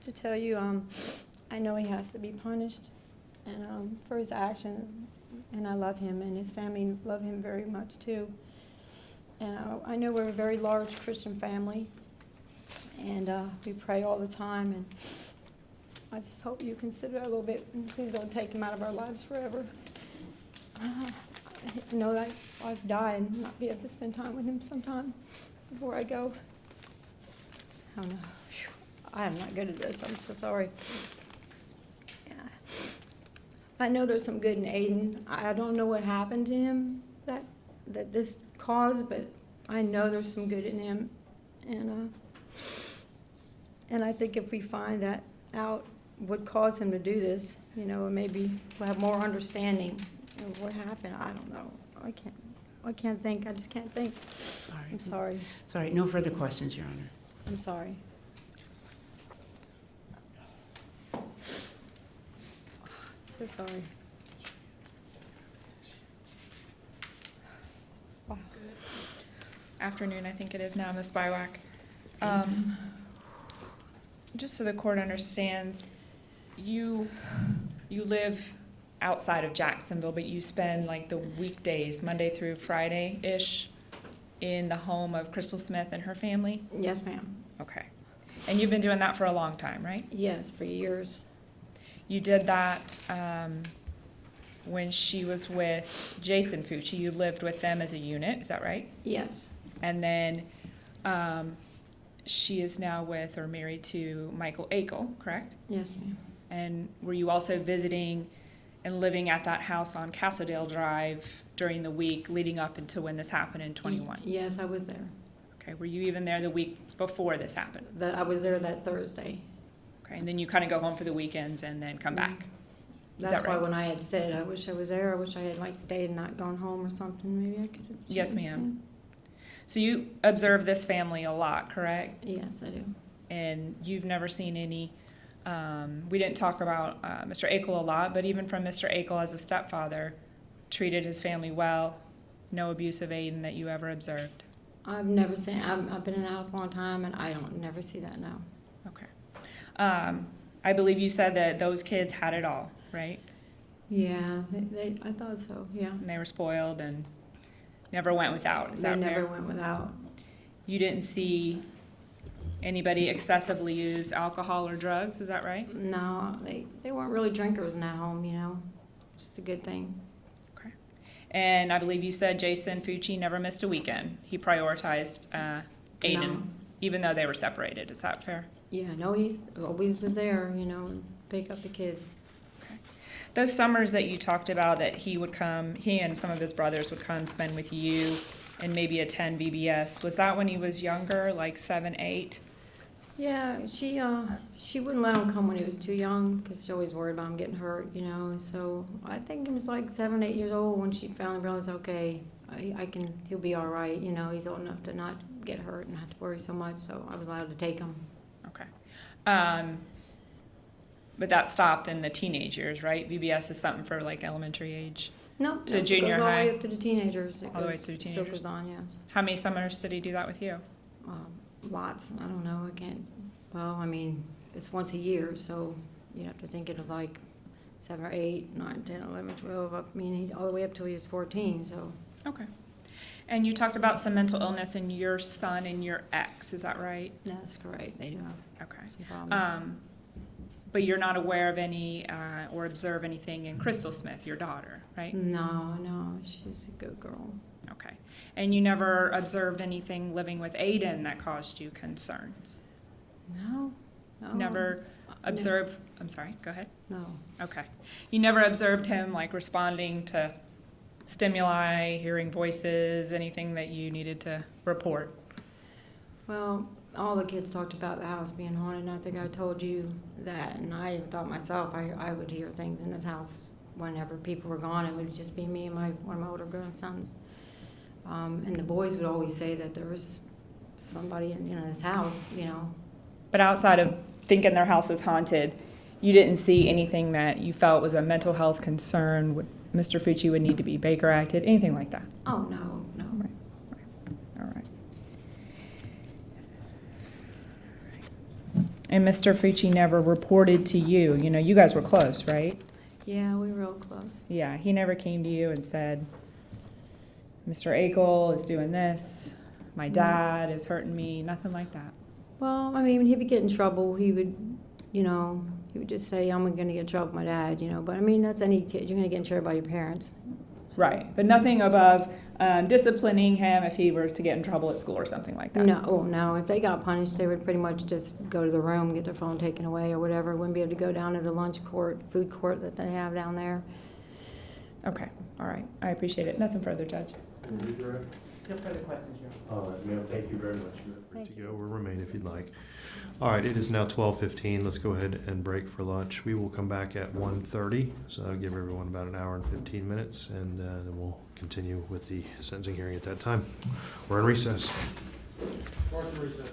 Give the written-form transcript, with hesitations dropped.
to tell you, I know he has to be punished, and for his actions, and I love him, and his family love him very much too. And I know we're a very large Christian family, and we pray all the time, and I just hope you consider it a little bit, and please don't take him out of our lives forever. I know that I've died and not be able to spend time with him sometime before I go. I don't know. I am not good at this. I'm so sorry. Yeah. I know there's some good in Aiden. I don't know what happened to him that this caused, but I know there's some good in him, and I think if we find that out, what caused him to do this, maybe we'll have more understanding of what happened. I don't know. I can't think. I just can't think. Sorry. I'm sorry. Sorry, no further questions, Your Honor. I'm sorry. So sorry. Wow. Afternoon, I think it is now, Ms. Bywak. Just so the court understands, you live outside of Jacksonville, but you spend like the weekdays, Monday through Friday-ish, in the home of Crystal Smith and her family? Yes, ma'am. Okay. And you've been doing that for a long time, right? Yes, for years. You did that when she was with Jason Fucci. You lived with them as a unit, is that right? Yes. And then she is now with or married to Michael Akel, correct? Yes, ma'am. And were you also visiting and living at that house on Castledale Drive during the week leading up until when this happened in 21? Yes, I was there. Okay, were you even there the week before this happened? I was there that Thursday. Okay, and then you kind of go home for the weekends and then come back? That's that right? why when I had said I wish I was there, I wish I had stayed and not gone home or something, maybe I could have. Yes, ma'am. So you observe this family a lot, correct? Yes, I do. And you've never seen any, we didn't talk about Mr. Akel a lot, but even from Mr. Akel as a stepfather, treated his family well, no abuse of Aiden that you ever observed? I've never seen, I've been in the house a long time, and I don't never see that now. Okay. I believe you said that those kids had it all, right? Yeah, I thought so, yeah. And they were spoiled and never went without, is that They fair? never went without. You didn't see anybody excessively use alcohol or drugs, is that right? No, they weren't really drinkers in that home, which is a good thing. Okay. And I believe you said Jason Fucci never missed a weekend. He prioritized Aiden, No. even though they were separated. Is that fair? Yeah, no, he's always was there, and pick up the kids. Okay. Those summers that you talked about that he would come, he and some of his brothers would come spend with you and maybe attend VBS, was that when he was younger, like 7, 8? Yeah, she wouldn't let him come when he was too young because she always worried about him getting hurt, So I think he was like 7, 8 years old when she finally realized, okay, he'll be all right. He's old enough to not get hurt and not have to worry so much. So I was allowed to take him. Okay. But that stopped in the teenage years, right? VBS is something for like elementary age. No, To it junior goes all the high? way up to the teenagers. All the way through Still teenagers? goes on, yeah. How many summers did he do that with you? Lots. I don't know. I can't. Well, it's once a year, so you have to think it was like 7 or 8, 9, 10, 11, 12. All the way up till he was 14. So. Okay. And you talked about some mental illness in your son and your ex. Is that right? That's correct. They do have Okay. some problems. But you're not aware of any or observe anything in Crystal Smith, your daughter, right? No, she's a good girl. Okay. And you never observed anything living with Aiden that caused you concerns? No. Never observed, I'm sorry, go ahead. No. Okay. You never observed him like responding to stimuli, hearing voices, anything that you needed to report? Well, all the kids talked about the house being haunted, and I think I told you that, and I thought myself I would hear things in this house whenever people were gone. It would just be me and one of my older grandsons. And the boys would always say that there was somebody in this house, But outside of thinking their house was haunted, you didn't see anything that you felt was a mental health concern, Mr. Fucci would need to be Baker acted, anything like that? Oh, no. Right. All right. And Mr. Fucci never reported to you, you know, you guys were close, right? Yeah, we were real close. Yeah, he never came to you and said, Mr. Akel is doing this, my dad is hurting me, nothing like that. Well, I mean, when he would get in trouble, he would, you know, he would just say, I'm gonna get in trouble with my dad, you know, but I mean, that's any kid, you're gonna get in trouble by your parents. So- Right, but nothing above disciplining him if he were to get in trouble at school or something like that. No, oh, no, if they got punished, they would pretty much just go to the room, get their phone taken away or whatever, wouldn't be able to go down to the lunch court, food court that they have down there. Okay, all right, I appreciate it. Nothing further, Judge. No further questions, Your Honor. All right, ma'am, thank you very much. You're free Thank to go or remain if you'd like. All right, it is now 12:15. Let's go ahead and break for lunch. We will come back at 1:30, so that'll give everyone about an hour and 15 minutes, and then we'll continue with the sentencing hearing at that time. We're in recess. Recess.